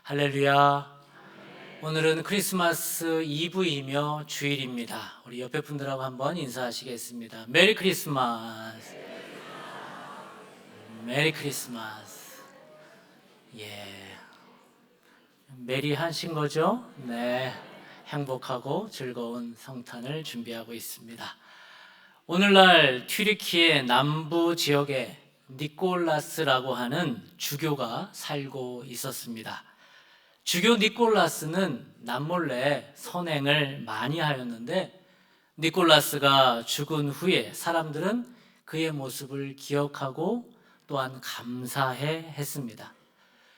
할렐루야. 오늘은 크리스마스 이브이며 주일입니다. 우리 옆에 분들하고 한번 인사하시겠습니다. 메리 크리스마스. 메리 크리스마스. 예. 메리하신 거죠? 네. 행복하고 즐거운 성탄을 준비하고 있습니다. 오늘날 튀르키예 남부 지역에 니콜라스라고 하는 주교가 살고 있었습니다. 주교 니콜라스는 남몰래 선행을 많이 하였는데, 니콜라스가 죽은 후에 사람들은 그의 모습을 기억하고 또한 감사해 했습니다.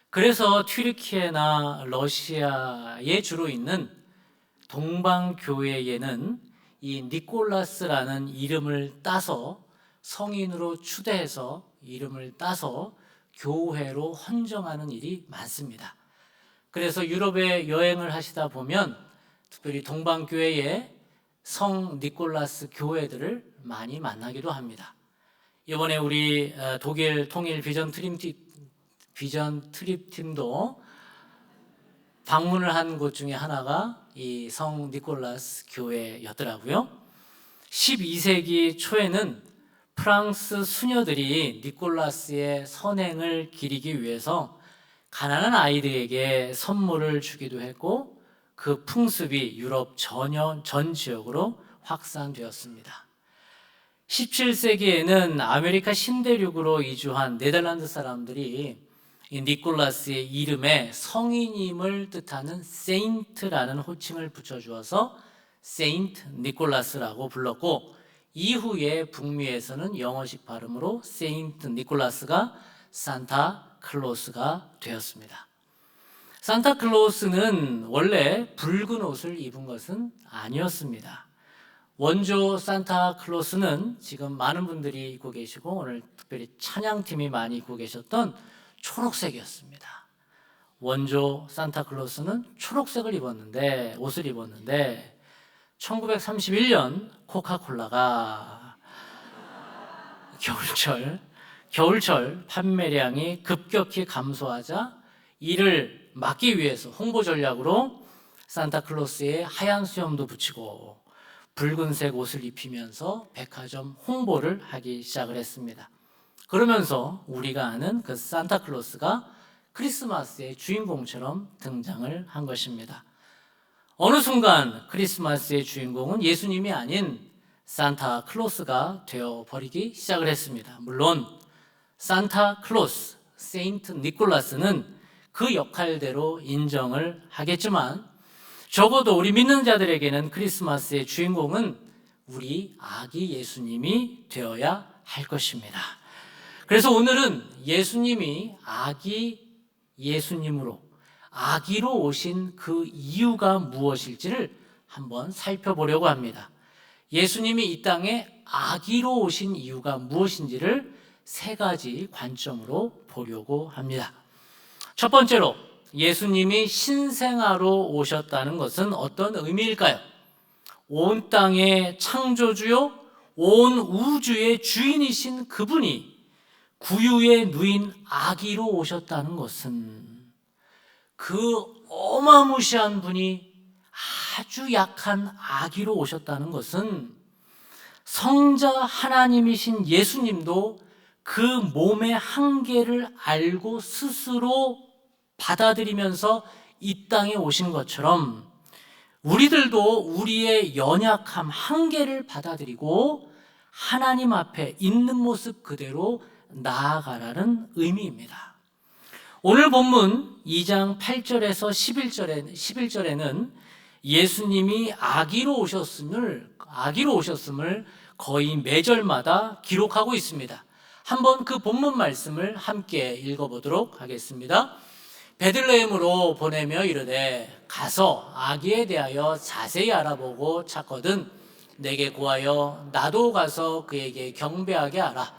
그래서 튀르키예나 러시아에 주로 있는 동방교회에는 이 니콜라스라는 이름을 따서 성인으로 추대해서 이름을 따서 교회로 헌정하는 일이 많습니다. 그래서 유럽에 여행을 하시다 보면 특별히 동방교회의 성 니콜라스 교회들을 많이 만나기도 합니다. 이번에 우리 독일 통일 비전 트립 팀도 방문을 한 곳 중에 하나가 이 성 니콜라스 교회였더라고요. 12세기 초에는 프랑스 수녀들이 니콜라스의 선행을 기리기 위해서 가난한 아이들에게 선물을 주기도 했고, 그 풍습이 유럽 전 지역으로 확산되었습니다. 17세기에는 아메리카 신대륙으로 이주한 네덜란드 사람들이 이 니콜라스의 이름에 성인임을 뜻하는 세인트라는 호칭을 붙여주어서 세인트 니콜라스라고 불렀고, 이후에 북미에서는 영어식 발음으로 세인트 니콜라스가 산타 클로스가 되었습니다. 산타클로스는 원래 붉은 옷을 입은 것은 아니었습니다. 원조 산타클로스는 지금 많은 분들이 입고 계시고 오늘 특별히 찬양팀이 많이 입고 계셨던 초록색이었습니다. 원조 산타클로스는 초록색을 옷을 입었는데 1931년 코카콜라가 겨울철 판매량이 급격히 감소하자 이를 막기 위해서 홍보 전략으로 산타클로스에 하얀 수염도 붙이고 붉은색 옷을 입히면서 백화점 홍보를 하기 시작을 했습니다. 그러면서 우리가 아는 그 산타클로스가 크리스마스의 주인공처럼 등장을 한 것입니다. 어느 순간 크리스마스의 주인공은 예수님이 아닌 산타클로스가 되어버리기 시작을 했습니다. 물론 산타클로스, 세인트 니콜라스는 그 역할대로 인정을 하겠지만 적어도 우리 믿는 자들에게는 크리스마스의 주인공은 우리 아기 예수님이 되어야 할 것입니다. 그래서 오늘은 예수님이 아기 예수님으로, 아기로 오신 그 이유가 무엇일지를 한번 살펴보려고 합니다. 예수님이 이 땅에 아기로 오신 이유가 무엇인지를 세 가지 관점으로 보려고 합니다. 첫 번째로, 예수님이 신생아로 오셨다는 것은 어떤 의미일까요? 온 땅의 창조주요, 온 우주의 주인이신 그분이 구유에 누인 아기로 오셨다는 것은 그 어마무시한 분이 아주 약한 아기로 오셨다는 것은 성자 하나님이신 예수님도 그 몸의 한계를 알고 스스로 받아들이면서 이 땅에 오신 것처럼 우리들도 우리의 연약함, 한계를 받아들이고 하나님 앞에 있는 모습 그대로 나아가라는 의미입니다. 오늘 본문 2장 8절에서 11절에는 예수님이 아기로 오셨음을 거의 매절마다 기록하고 있습니다. 한번 그 본문 말씀을 함께 읽어보도록 하겠습니다. 베들레헴으로 보내며 이르되 가서 아기에 대하여 자세히 알아보고 찾거든 내게 구하여 나도 가서 그에게 경배하게 하라.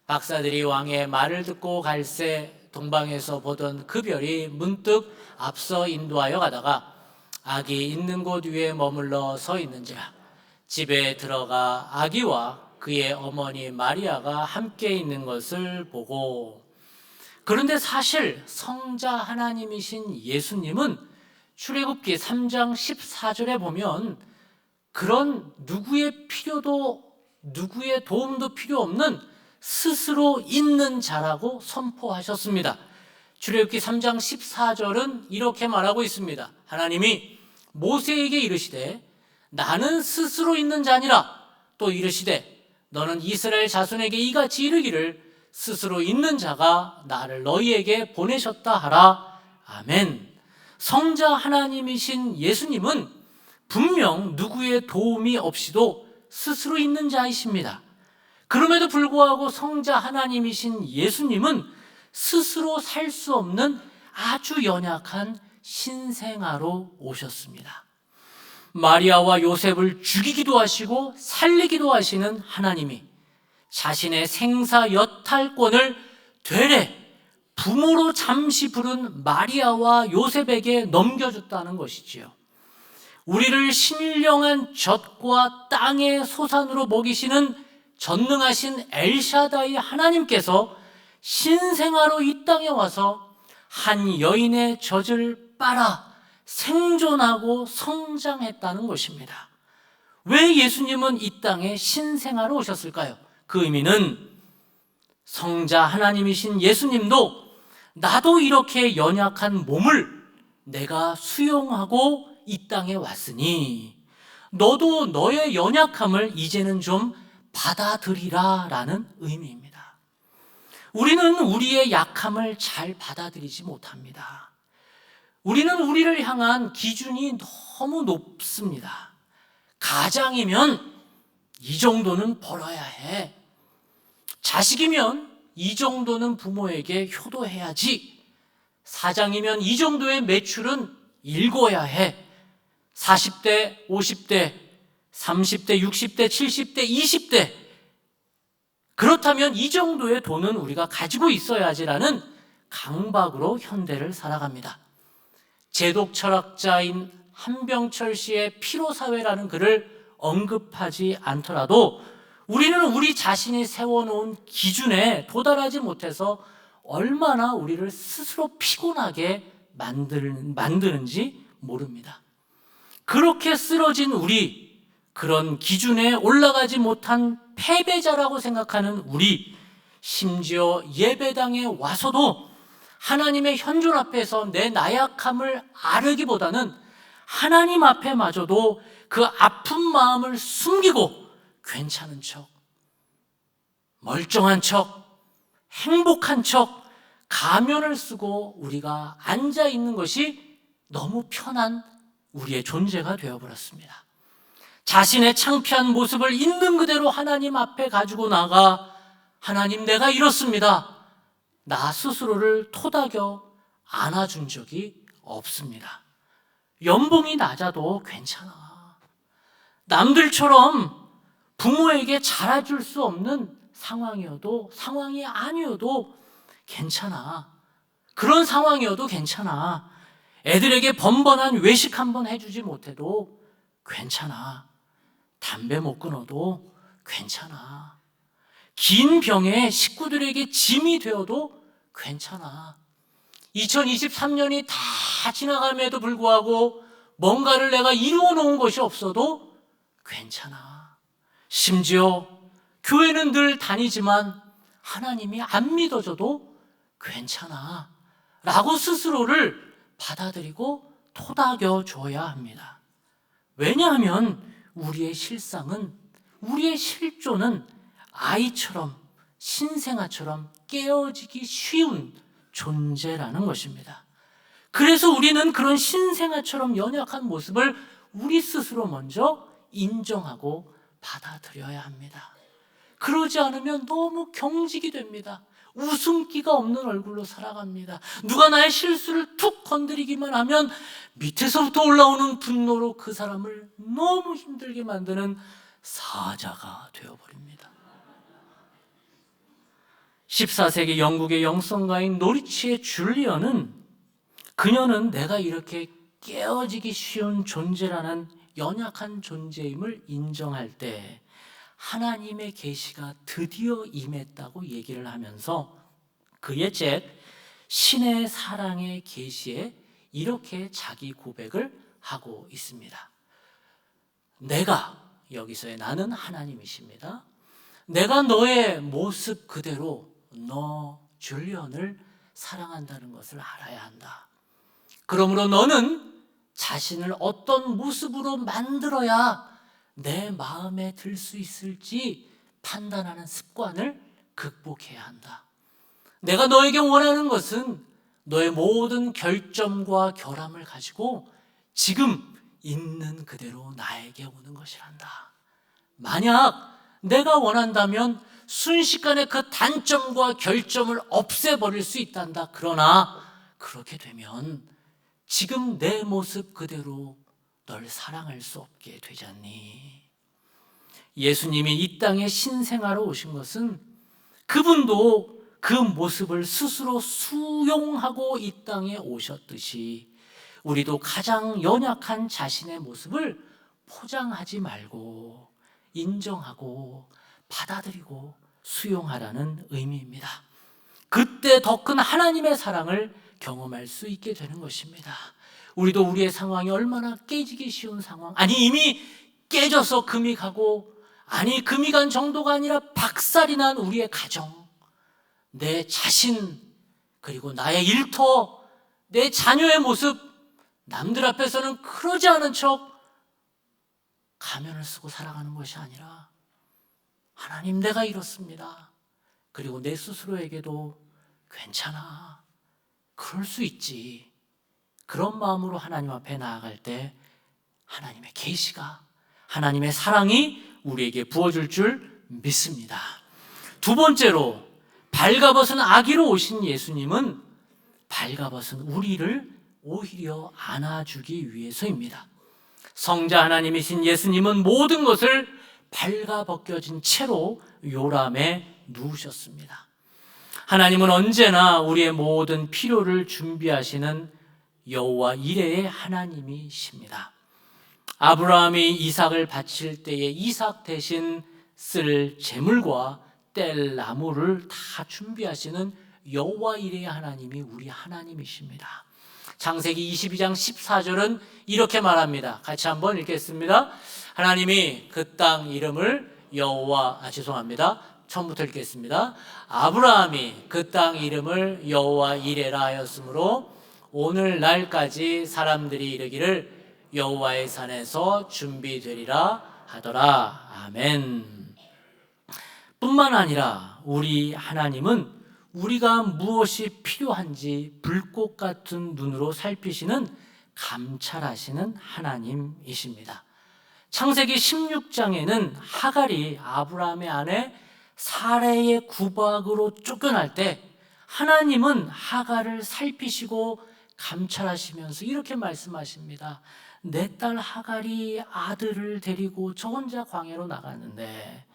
박사들이 왕의 말을 듣고 갈새 동방에서 보던 그 별이 문득 앞서 인도하여 가다가 아기 있는 곳 위에 머물러 서 있는지라. 집에 들어가 아기와 그의 어머니 마리아가 함께 있는 것을 보고 그런데 사실 성자 하나님이신 예수님은 출애굽기 3장 14절에 보면 그런 누구의 도움도 필요 없는 스스로 있는 자라고 선포하셨습니다. 출애굽기 3장 14절은 이렇게 말하고 있습니다. 하나님이 모세에게 이르시되 나는 스스로 있는 자니라. 또 이르시되 너는 이스라엘 자손에게 이같이 이르기를 스스로 있는 자가 나를 너희에게 보내셨다 하라. 아멘. 성자 하나님이신 예수님은 분명 누구의 도움이 없이도 스스로 있는 자이십니다. 그럼에도 불구하고 성자 하나님이신 예수님은 스스로 살 수 없는 아주 연약한 신생아로 오셨습니다. 마리아와 요셉을 죽이기도 하시고 살리기도 하시는 하나님이 자신의 생사 여탈권을 되레 부모로 잠시 부른 마리아와 요셉에게 넘겨줬다는 것이지요. 우리를 신령한 젖과 땅의 소산으로 먹이시는 전능하신 엘샤다이 하나님께서 신생아로 이 땅에 와서 한 여인의 젖을 빨아 생존하고 성장했다는 것입니다. 왜 예수님은 이 땅에 신생아로 오셨을까요? 그 의미는 성자 하나님이신 예수님도 나도 이렇게 연약한 몸을 내가 수용하고 이 땅에 왔으니 너도 너의 연약함을 이제는 좀 받아들이라 라는 의미입니다. 우리는 우리의 약함을 잘 받아들이지 못합니다. 우리는 우리를 향한 기준이 너무 높습니다. 가장이면 이 정도는 벌어야 해. 자식이면 이 정도는 부모에게 효도해야지. 사장이면 이 정도의 매출은 읽어야 해. 40대, 50대, 30대, 60대, 70대, 20대. 그렇다면 이 정도의 돈은 우리가 가지고 있어야지라는 강박으로 현대를 살아갑니다. 제독 철학자인 한병철 씨의 피로사회라는 글을 언급하지 않더라도 우리는 우리 자신이 세워놓은 기준에 도달하지 못해서 얼마나 우리를 스스로 피곤하게 만드는지 모릅니다. 그렇게 쓰러진 우리, 그런 기준에 올라가지 못한 패배자라고 생각하는 우리, 심지어 예배당에 와서도 하나님의 현존 앞에서 내 나약함을 아르기보다는 하나님 앞에마저도 그 아픈 마음을 숨기고 괜찮은 척, 멀쩡한 척, 행복한 척 가면을 쓰고 우리가 앉아 있는 것이 너무 편한 우리의 존재가 되어버렸습니다. 자신의 창피한 모습을 있는 그대로 하나님 앞에 가지고 나가 하나님 내가 이렇습니다. 나 스스로를 토닥여 안아준 적이 없습니다. 연봉이 낮아도 괜찮아. 남들처럼 부모에게 잘해줄 수 없는 상황이 아니어도 괜찮아. 그런 상황이어도 괜찮아. 애들에게 번번한 외식 한번 해주지 못해도 괜찮아. 담배 못 끊어도 괜찮아. 긴 병에 식구들에게 짐이 되어도 괜찮아. 2023년이 다 지나감에도 불구하고 뭔가를 내가 이루어 놓은 것이 없어도 괜찮아. 심지어 교회는 늘 다니지만 하나님이 안 믿어져도 괜찮아 라고 스스로를 받아들이고 토닥여 줘야 합니다. 왜냐하면 우리의 실상은, 우리의 실존은 아이처럼, 신생아처럼 깨어지기 쉬운 존재라는 것입니다. 그래서 우리는 그런 신생아처럼 연약한 모습을 우리 스스로 먼저 인정하고 받아들여야 합니다. 그러지 않으면 너무 경직이 됩니다. 웃음기가 없는 얼굴로 살아갑니다. 누가 나의 실수를 툭 건드리기만 하면 밑에서부터 올라오는 분노로 그 사람을 너무 힘들게 만드는 사자가 되어버립니다. 14세기 영국의 영성가인 노리치의 줄리언은 그녀는 내가 이렇게 깨어지기 쉬운 존재라는 연약한 존재임을 인정할 때 하나님의 계시가 드디어 임했다고 얘기를 하면서 그의 책 신의 사랑의 계시에 이렇게 자기 고백을 하고 있습니다. 내가, 여기서의 나는 하나님이십니다. 내가 너의 모습 그대로 너 줄리언을 사랑한다는 것을 알아야 한다. 그러므로 너는 자신을 어떤 모습으로 만들어야 내 마음에 들 수 있을지 판단하는 습관을 극복해야 한다. 내가 너에게 원하는 것은 너의 모든 결점과 결함을 가지고 지금 있는 그대로 나에게 오는 것이란다. 만약 내가 원한다면 순식간에 그 단점과 결점을 없애버릴 수 있단다. 그러나 그렇게 되면 지금 내 모습 그대로 널 사랑할 수 없게 되잖니. 예수님이 이 땅에 신생아로 오신 것은 그분도 그 모습을 스스로 수용하고 이 땅에 오셨듯이 우리도 가장 연약한 자신의 모습을 포장하지 말고 인정하고 받아들이고 수용하라는 의미입니다. 그때 더 큰 하나님의 사랑을 경험할 수 있게 되는 것입니다. 우리도 우리의 상황이 얼마나 깨지기 쉬운 상황, 아니 이미 깨져서 금이 가고, 아니 금이 간 정도가 아니라 박살이 난 우리의 가정, 내 자신, 그리고 나의 일터, 내 자녀의 모습, 남들 앞에서는 그러지 않은 척 가면을 쓰고 살아가는 것이 아니라 하나님 내가 이렇습니다. 그리고 내 스스로에게도 괜찮아, 그럴 수 있지, 그런 마음으로 하나님 앞에 나아갈 때 하나님의 계시가, 하나님의 사랑이 우리에게 부어질 줄 믿습니다. 두 번째로 발가벗은 아기로 오신 예수님은 발가벗은 우리를 오히려 안아주기 위해서입니다. 성자 하나님이신 예수님은 모든 것을 발가벗겨진 채로 요람에 누우셨습니다. 하나님은 언제나 우리의 모든 필요를 준비하시는 여호와 이레의 하나님이십니다. 아브라함이 이삭을 바칠 때에 이삭 대신 쓸 제물과 뗄 나무를 다 준비하시는 여호와 이레의 하나님이 우리 하나님이십니다. 창세기 22장 14절은 이렇게 말합니다. 같이 한번 읽겠습니다. 하나님이 그 땅 이름을 처음부터 읽겠습니다. 아브라함이 그 땅 이름을 여호와 이레라 하였으므로 오늘날까지 사람들이 이르기를 여호와의 산에서 준비되리라 하더라. 아멘. 뿐만 아니라 우리 하나님은 우리가 무엇이 필요한지 불꽃 같은 눈으로 살피시는 감찰하시는 하나님이십니다. 창세기 16장에는 하갈이 아브라함의 아내 사레의 구박으로 쫓겨날 때 하나님은 하갈을 살피시고 감찰하시면서 이렇게 말씀하십니다. 내 딸 하갈이 아들을 데리고 저 혼자 광야로 나갔는데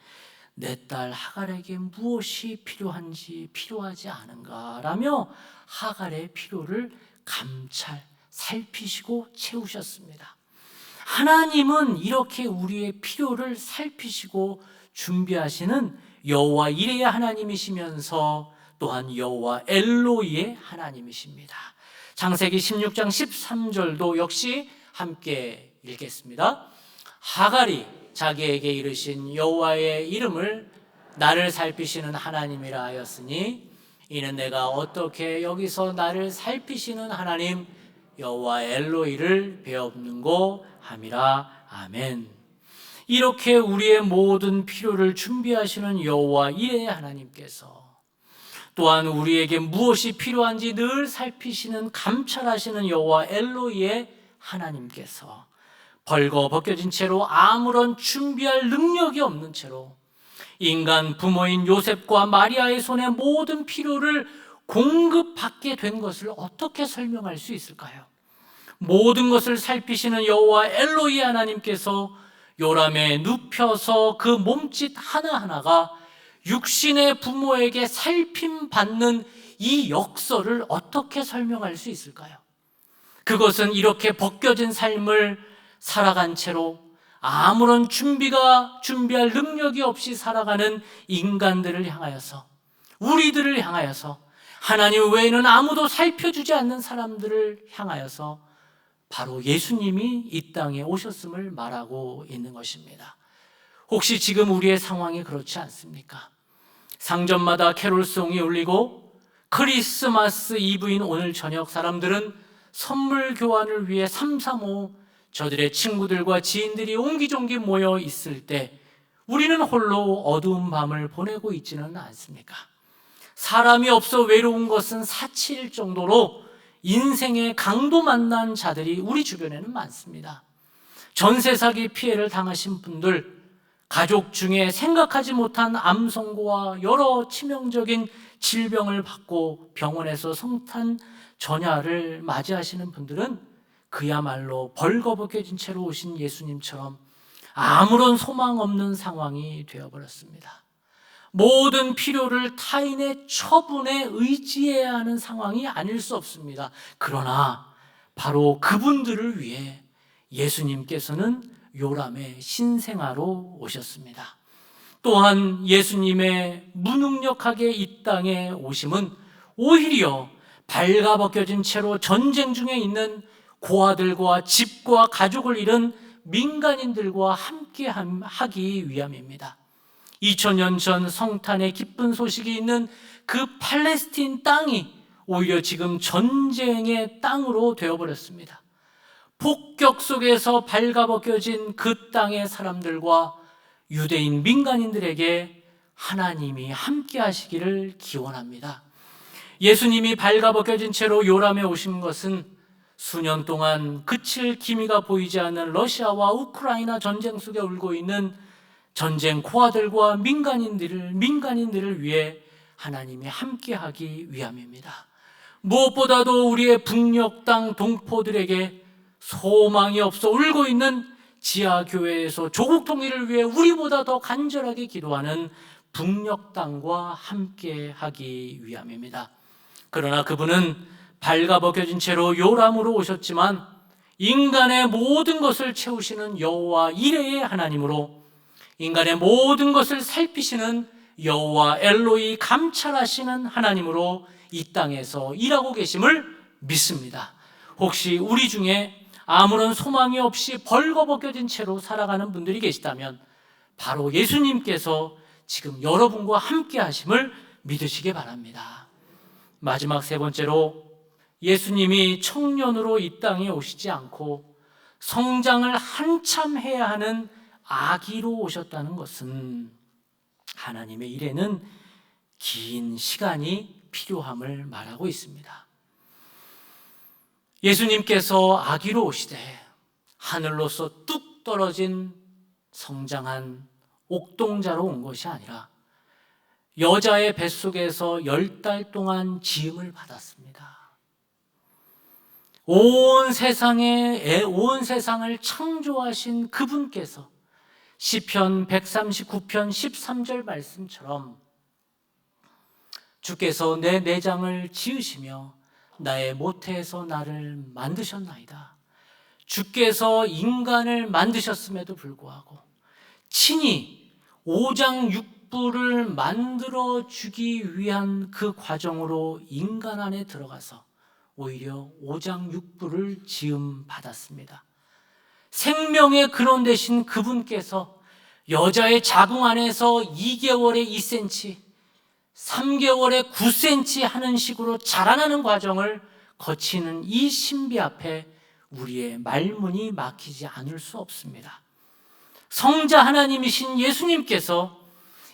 내 딸 하갈에게 무엇이 필요한지 필요하지 않은가 라며 하갈의 필요를 감찰, 살피시고 채우셨습니다. 하나님은 이렇게 우리의 필요를 살피시고 준비하시는 여호와 이레의 하나님이시면서 또한 여호와 엘로이의 하나님이십니다. 창세기 16장 13절도 역시 함께 읽겠습니다. 하갈이 자기에게 이르신 여호와의 이름을 나를 살피시는 하나님이라 하였으니 이는 내가 어떻게 여기서 나를 살피시는 하나님 여호와 엘로이를 배웠는고 함이라. 아멘. 이렇게 우리의 모든 필요를 준비하시는 여호와 이레의 하나님께서 또한 우리에게 무엇이 필요한지 늘 살피시는 감찰하시는 여호와 엘로이의 하나님께서 벌거벗겨진 채로 아무런 준비할 능력이 없는 채로 인간 부모인 요셉과 마리아의 손에 모든 필요를 공급받게 된 것을 어떻게 설명할 수 있을까요? 모든 것을 살피시는 여호와 엘로이 하나님께서 요람에 눕혀서 그 몸짓 하나하나가 육신의 부모에게 살핌받는 이 역설을 어떻게 설명할 수 있을까요? 그것은 이렇게 벗겨진 삶을 살아간 채로 아무런 준비할 능력이 없이 살아가는 인간들을 향하여서, 우리들을 향하여서 하나님 외에는 아무도 살펴주지 않는 사람들을 향하여서 바로 예수님이 이 땅에 오셨음을 말하고 있는 것입니다. 혹시 지금 우리의 상황이 그렇지 않습니까? 상점마다 캐롤송이 울리고 크리스마스 이브인 오늘 저녁 사람들은 선물 교환을 위해 335 저들의 친구들과 지인들이 옹기종기 모여 있을 때 우리는 홀로 어두운 밤을 보내고 있지는 않습니까? 사람이 없어 외로운 것은 사치일 정도로 인생의 강도 만난 자들이 우리 주변에는 많습니다. 전세 사기 피해를 당하신 분들, 가족 중에 생각하지 못한 암 선고와 여러 치명적인 질병을 받고 병원에서 성탄 전야를 맞이하시는 분들은 그야말로 벌거벗겨진 채로 오신 예수님처럼 아무런 소망 없는 상황이 되어버렸습니다. 모든 필요를 타인의 처분에 의지해야 하는 상황이 아닐 수 없습니다. 그러나 바로 그분들을 위해 예수님께서는 요람의 신생아로 오셨습니다. 또한 예수님의 무능력하게 이 땅에 오심은 오히려 발가벗겨진 채로 전쟁 중에 있는 고아들과 집과 가족을 잃은 민간인들과 함께 하기 위함입니다. 2000년 전 성탄의 기쁜 소식이 있는 그 팔레스틴 땅이 오히려 지금 전쟁의 땅으로 되어버렸습니다. 폭격 속에서 발가벗겨진 그 땅의 사람들과 유대인 민간인들에게 하나님이 함께 하시기를 기원합니다. 예수님이 발가벗겨진 채로 요람에 오신 것은 수년 동안 그칠 기미가 보이지 않는 러시아와 우크라이나 전쟁 속에 울고 있는 전쟁 고아들과 민간인들을 위해 하나님이 함께하기 위함입니다. 무엇보다도 우리의 북녘 땅 동포들에게 소망이 없어 울고 있는 지하교회에서 조국 통일을 위해 우리보다 더 간절하게 기도하는 북녘 땅과 함께하기 위함입니다. 그러나 그분은 발가벗겨진 채로 요람으로 오셨지만 인간의 모든 것을 채우시는 여호와 이레의 하나님으로 인간의 모든 것을 살피시는 여호와 엘로이 감찰하시는 하나님으로 이 땅에서 일하고 계심을 믿습니다. 혹시 우리 중에 아무런 소망이 없이 벌거벗겨진 채로 살아가는 분들이 계시다면 바로 예수님께서 지금 여러분과 함께 하심을 믿으시기 바랍니다. 마지막 세 번째로 예수님이 청년으로 이 땅에 오시지 않고 성장을 한참 해야 하는 아기로 오셨다는 것은 하나님의 일에는 긴 시간이 필요함을 말하고 있습니다. 예수님께서 아기로 오시되 하늘로서 뚝 떨어진 성장한 옥동자로 온 것이 아니라 여자의 뱃속에서 10달 동안 지음을 받았습니다. 온 세상을 창조하신 그분께서 시편 139편 13절 말씀처럼 주께서 내 내장을 지으시며 나의 모태에서 나를 만드셨나이다. 주께서 인간을 만드셨음에도 불구하고 친히 오장육부를 만들어 주기 위한 그 과정으로 인간 안에 들어가서 오히려 오장육부를 지음 받았습니다. 생명의 근원 되신 그분께서 여자의 자궁 안에서 2개월에 2cm, 3개월에 9cm 하는 식으로 자라나는 과정을 거치는 이 신비 앞에 우리의 말문이 막히지 않을 수 없습니다. 성자 하나님이신 예수님께서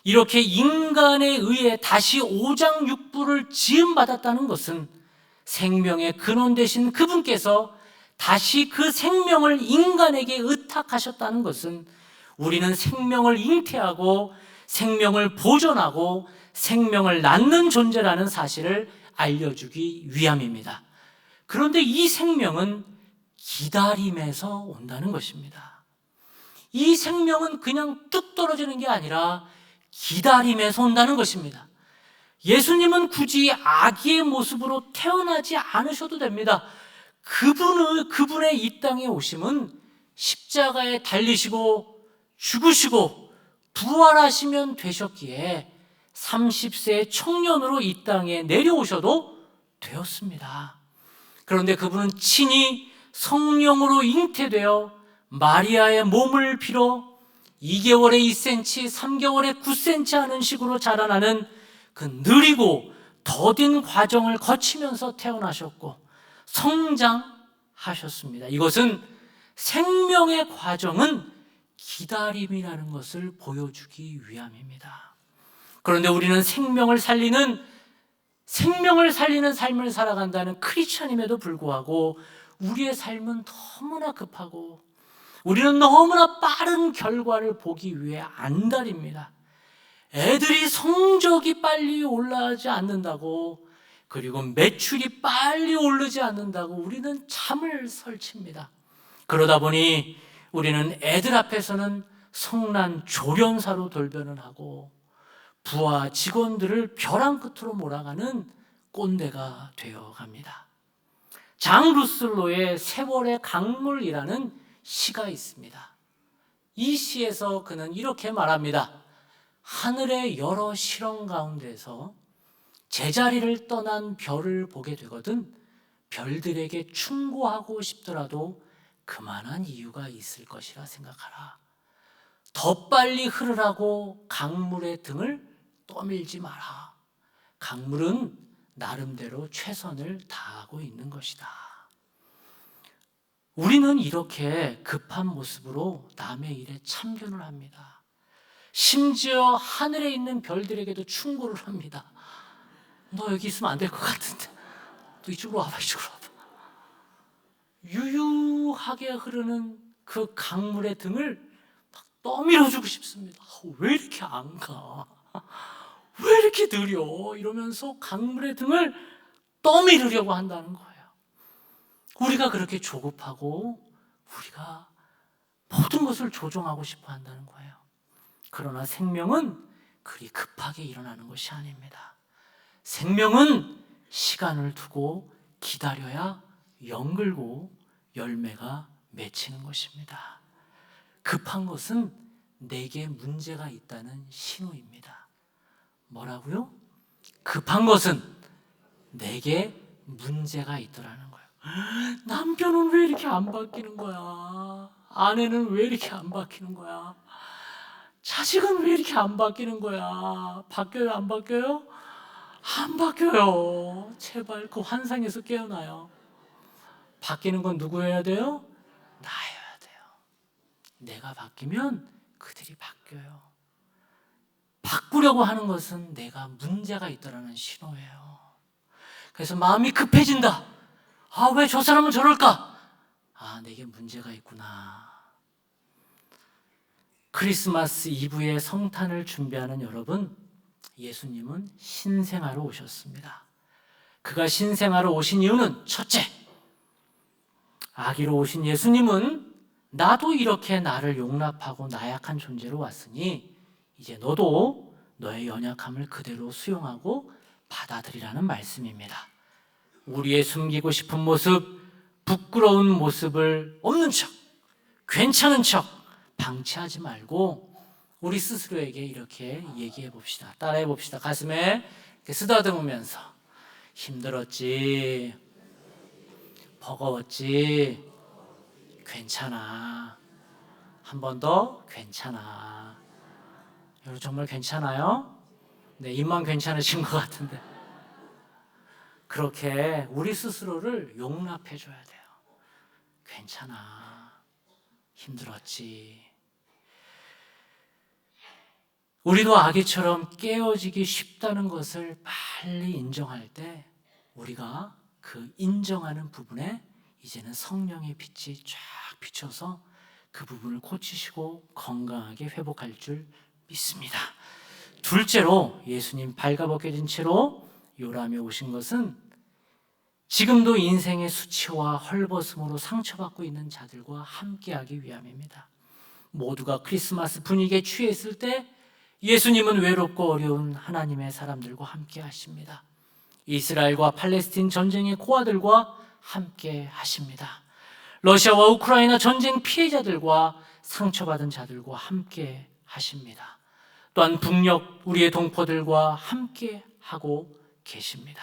이렇게 인간에 의해 다시 오장육부를 지음받았다는 것은 생명의 근원 되신 그분께서 다시 그 생명을 인간에게 의탁하셨다는 것은 우리는 생명을 잉태하고 생명을 보존하고 생명을 낳는 존재라는 사실을 알려주기 위함입니다. 그런데 이 생명은 기다림에서 온다는 것입니다. 이 생명은 그냥 뚝 떨어지는 게 아니라 기다림에서 온다는 것입니다. 예수님은 굳이 아기의 모습으로 태어나지 않으셔도 됩니다. 그분의 이 땅에 오심은 십자가에 달리시고 죽으시고 부활하시면 되셨기에 30세의 청년으로 이 땅에 내려오셔도 되었습니다. 그런데 그분은 친히 성령으로 잉태되어 마리아의 몸을 빌어 2개월에 2cm, 3개월에 9cm 하는 식으로 자라나는 그 느리고 더딘 과정을 거치면서 태어나셨고 성장하셨습니다. 이것은 생명의 과정은 기다림이라는 것을 보여주기 위함입니다. 그런데 우리는 생명을 살리는 삶을 살아간다는 크리스천임에도 불구하고 우리의 삶은 너무나 급하고 우리는 너무나 빠른 결과를 보기 위해 안달입니다. 애들이 성적이 빨리 올라가지 않는다고, 그리고 매출이 빨리 오르지 않는다고 우리는 잠을 설칩니다. 그러다 보니 우리는 애들 앞에서는 성난 조련사로 돌변을 하고 부하 직원들을 벼랑 끝으로 몰아가는 꼰대가 되어갑니다. 장 루슬로의 세월의 강물이라는 시가 있습니다. 이 시에서 그는 이렇게 말합니다. 하늘의 여러 실험 가운데서 제자리를 떠난 별을 보게 되거든 별들에게 충고하고 싶더라도 그만한 이유가 있을 것이라 생각하라. 더 빨리 흐르라고 강물의 등을 떠밀지 마라. 강물은 나름대로 최선을 다하고 있는 것이다. 우리는 이렇게 급한 모습으로 남의 일에 참견을 합니다. 심지어 하늘에 있는 별들에게도 충고를 합니다. 너 여기 있으면 안 될 것 같은데 너 이쪽으로 와봐. 유유하게 흐르는 그 강물의 등을 막 떠밀어주고 싶습니다. 왜 이렇게 안 가? 왜 이렇게 느려? 이러면서 강물의 등을 떠밀으려고 한다는 거예요. 우리가 그렇게 조급하고 우리가 모든 것을 조종하고 싶어 한다는 거예요. 그러나 생명은 그리 급하게 일어나는 것이 아닙니다. 생명은 시간을 두고 기다려야 연글고 열매가 맺히는 것입니다. 급한 것은 내게 문제가 있다는 신호입니다. 뭐라고요? 급한 것은 내게 문제가 있더라는 거예요. 남편은 왜 이렇게 안 바뀌는 거야? 아내는 왜 이렇게 안 바뀌는 거야? 자식은 왜 이렇게 안 바뀌는 거야? 바뀌어요? 안 바뀌어요? 안 바뀌어요. 제발 그 환상에서 깨어나요. 바뀌는 건 누구여야 돼요? 나여야 돼요. 내가 바뀌면 그들이 바뀌어요. 바꾸려고 하는 것은 내가 문제가 있다라는 신호예요. 그래서 마음이 급해진다. 왜 저 사람은 저럴까? 내게 문제가 있구나. 크리스마스 이브에 성탄을 준비하는 여러분, 예수님은 신생아로 오셨습니다. 그가 신생아로 오신 이유는 첫째, 아기로 오신 예수님은 나도 이렇게 나를 용납하고 나약한 존재로 왔으니 이제 너도 너의 연약함을 그대로 수용하고 받아들이라는 말씀입니다. 우리의 숨기고 싶은 모습, 부끄러운 모습을 없는 척, 괜찮은 척 방치하지 말고 우리 스스로에게 이렇게 얘기해 봅시다. 따라해 봅시다. 가슴에 이렇게 쓰다듬으면서 힘들었지, 버거웠지, 괜찮아. 한 번 더 괜찮아. 여러분 정말 괜찮아요? 네, 입만 괜찮으신 것 같은데. 그렇게 우리 스스로를 용납해 줘야 돼요. 괜찮아. 힘들었지. 우리도 아기처럼 깨어지기 쉽다는 것을 빨리 인정할 때 우리가 그 인정하는 부분에 이제는 성령의 빛이 쫙 비춰서 그 부분을 고치시고 건강하게 회복할 줄 믿습니다. 둘째로 예수님 발가벗겨진 채로 요람에 오신 것은 지금도 인생의 수치와 헐벗음으로 상처받고 있는 자들과 함께하기 위함입니다. 모두가 크리스마스 분위기에 취해 있을 때 예수님은 외롭고 어려운 하나님의 사람들과 함께 하십니다. 이스라엘과 팔레스틴 전쟁의 고아들과 함께 하십니다. 러시아와 우크라이나 전쟁 피해자들과 상처받은 자들과 함께 하십니다. 또한 북녘 우리의 동포들과 함께 하고 계십니다.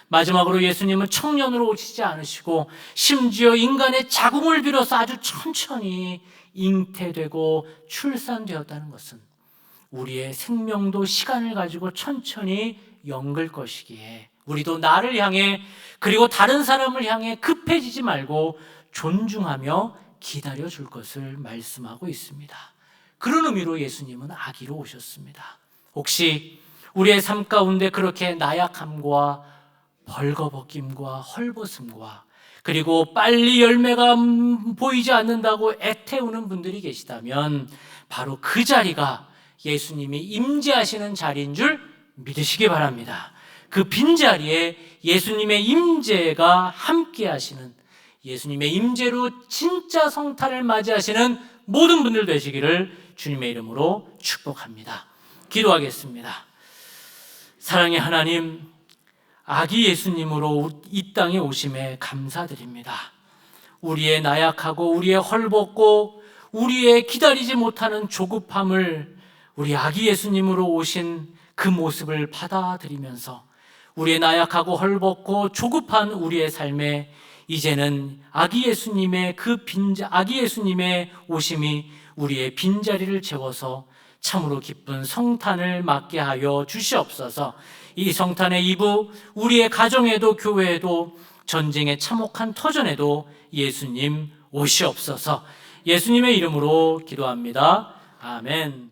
마지막으로 예수님은 청년으로 오시지 않으시고 심지어 인간의 자궁을 빌어서 아주 천천히 잉태되고 출산되었다는 것은 우리의 생명도 시간을 가지고 천천히 연글 것이기에 우리도 나를 향해 그리고 다른 사람을 향해 급해지지 말고 존중하며 기다려 줄 것을 말씀하고 있습니다. 그런 의미로 예수님은 아기로 오셨습니다. 혹시 우리의 삶 가운데 그렇게 나약함과 벌거벗김과 헐벗음과 그리고 빨리 열매가 보이지 않는다고 애태우는 분들이 계시다면 바로 그 자리가 예수님이 임재하시는 자리인 줄 믿으시기 바랍니다. 그 빈자리에 예수님의 임재가 함께 하시는, 예수님의 임재로 진짜 성탄을 맞이하시는 모든 분들 되시기를 주님의 이름으로 축복합니다. 기도하겠습니다. 사랑의 하나님, 아기 예수님으로 이 땅에 오심에 감사드립니다. 우리의 나약하고 우리의 헐벗고 우리의 기다리지 못하는 조급함을 우리 아기 예수님으로 오신 그 모습을 받아들이면서 우리의 나약하고 헐벗고 조급한 우리의 삶에 이제는 아기 예수님의 아기 예수님의 오심이 우리의 빈자리를 채워서 참으로 기쁜 성탄을 맞게 하여 주시옵소서. 이 성탄의 이브 우리의 가정에도 교회에도 전쟁의 참혹한 터전에도 예수님 오시옵소서. 예수님의 이름으로 기도합니다. 아멘.